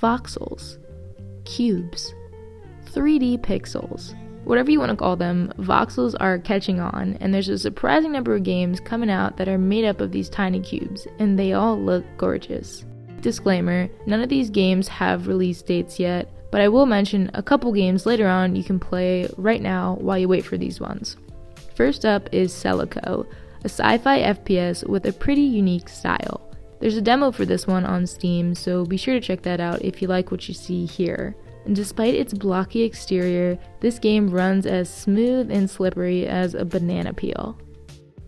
Voxels, cubes, 3D pixels. Whatever you want to call them, voxels are catching on, and there's a surprising number of games coming out that are made up of these tiny cubes, and they all look gorgeous. Disclaimer, none of these games have release dates yet, but I will mention a couple games later on you can play right now while you wait for these ones. First up is Celico, a sci-fi FPS with a pretty unique style. There's a demo for this one on Steam, so be sure to check that out if you like what you see here. And despite its blocky exterior, this game runs as smooth and slippery as a banana peel.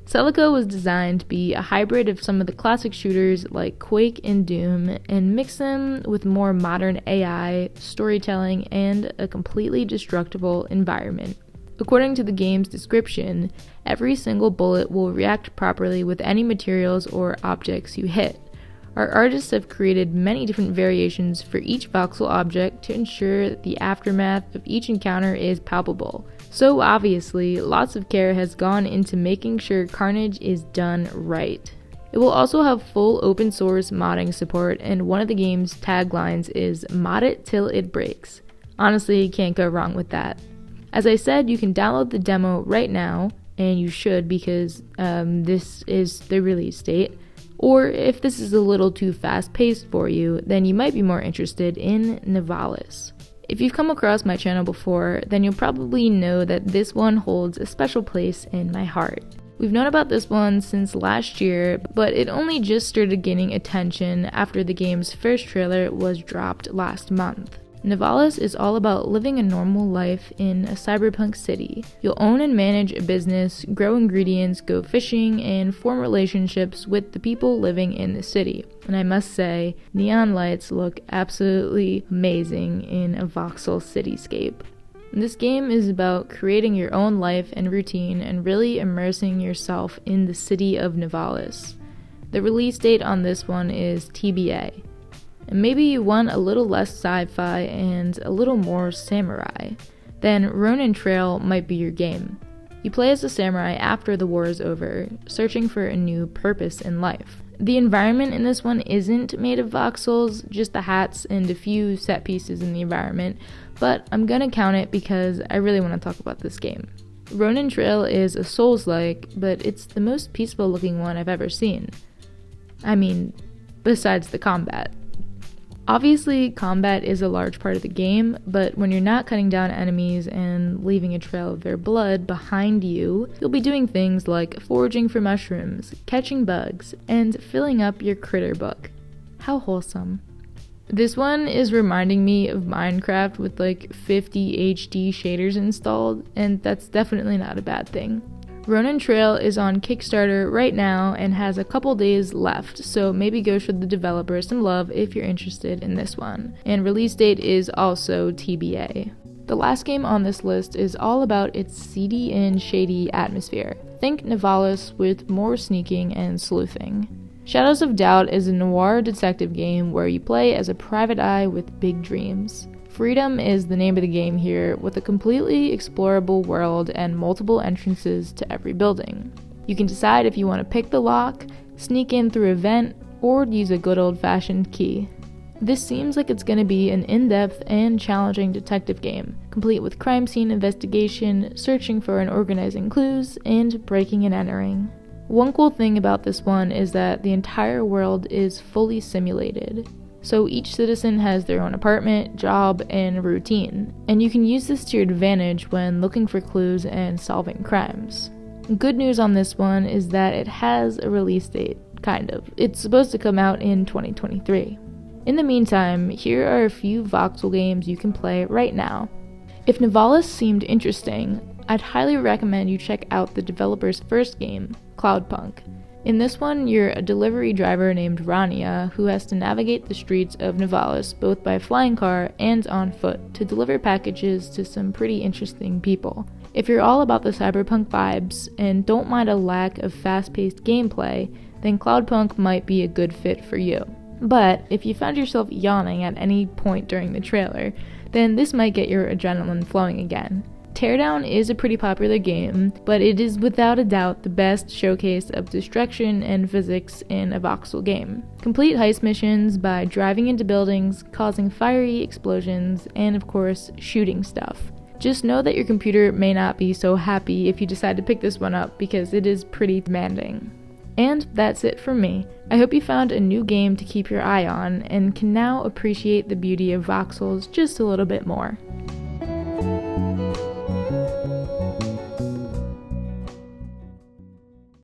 Celico was designed to be a hybrid of some of the classic shooters like Quake and Doom, and mix them with more modern AI, storytelling, and a completely destructible environment. According to the game's description, every single bullet will react properly with any materials or objects you hit. Our artists have created many different variations for each voxel object to ensure that the aftermath of each encounter is palpable. So obviously, lots of care has gone into making sure carnage is done right. It will also have full open source modding support, and one of the game's taglines is "Mod it till it breaks." Honestly, you can't go wrong with that. As I said, you can download the demo right now, and you should because this is the release date. Or if this is a little too fast-paced for you, then you might be more interested in Novalis. If you've come across my channel before, then you'll probably know that this one holds a special place in my heart. We've known about this one since last year, but it only just started gaining attention after the game's first trailer was dropped last month. Novalis is all about living a normal life in a cyberpunk city. You'll own and manage a business, grow ingredients, go fishing, and form relationships with the people living in the city. And I must say, neon lights look absolutely amazing in a voxel cityscape. This game is about creating your own life and routine and really immersing yourself in the city of Novalis. The release date on this one is TBA. And maybe you want a little less sci-fi and a little more samurai, then Ronin Trail might be your game. You play as a samurai after the war is over, searching for a new purpose in life. The environment in this one isn't made of voxels, just the hats and a few set pieces in the environment, but I'm gonna count it because I really want to talk about this game. Ronin Trail is a Souls-like, but it's the most peaceful looking one I've ever seen. I mean, besides the combat. Obviously, combat is a large part of the game, but when you're not cutting down enemies and leaving a trail of their blood behind you, you'll be doing things like foraging for mushrooms, catching bugs, and filling up your critter book. How wholesome. This one is reminding me of Minecraft with like 50 HD shaders installed, and that's definitely not a bad thing. Ronin Trail is on Kickstarter right now and has a couple days left, so maybe go show the developer some love if you're interested in this one. And release date is also TBA. The last game on this list is all about its seedy and shady atmosphere. Think Novalis with more sneaking and sleuthing. Shadows of Doubt is a noir detective game where you play as a private eye with big dreams. Freedom is the name of the game here, with a completely explorable world and multiple entrances to every building. You can decide if you want to pick the lock, sneak in through a vent, or use a good old-fashioned key. This seems like it's going to be an in-depth and challenging detective game, complete with crime scene investigation, searching for and organizing clues, and breaking and entering. One cool thing about this one is that the entire world is fully simulated. So each citizen has their own apartment, job, and routine, and you can use this to your advantage when looking for clues and solving crimes. Good news on this one is that it has a release date, kind of. It's supposed to come out in 2023. In the meantime, here are a few voxel games you can play right now. If Novalis seemed interesting, I'd highly recommend you check out the developer's first game, Cloudpunk. In this one, you're a delivery driver named Rania who has to navigate the streets of Novalis both by flying car and on foot to deliver packages to some pretty interesting people. If you're all about the cyberpunk vibes and don't mind a lack of fast-paced gameplay, then Cloudpunk might be a good fit for you. But if you found yourself yawning at any point during the trailer, then this might get your adrenaline flowing again. Teardown is a pretty popular game, but it is without a doubt the best showcase of destruction and physics in a voxel game. Complete heist missions by driving into buildings, causing fiery explosions, and of course, shooting stuff. Just know that your computer may not be so happy if you decide to pick this one up because it is pretty demanding. And that's it from me. I hope you found a new game to keep your eye on and can now appreciate the beauty of voxels just a little bit more.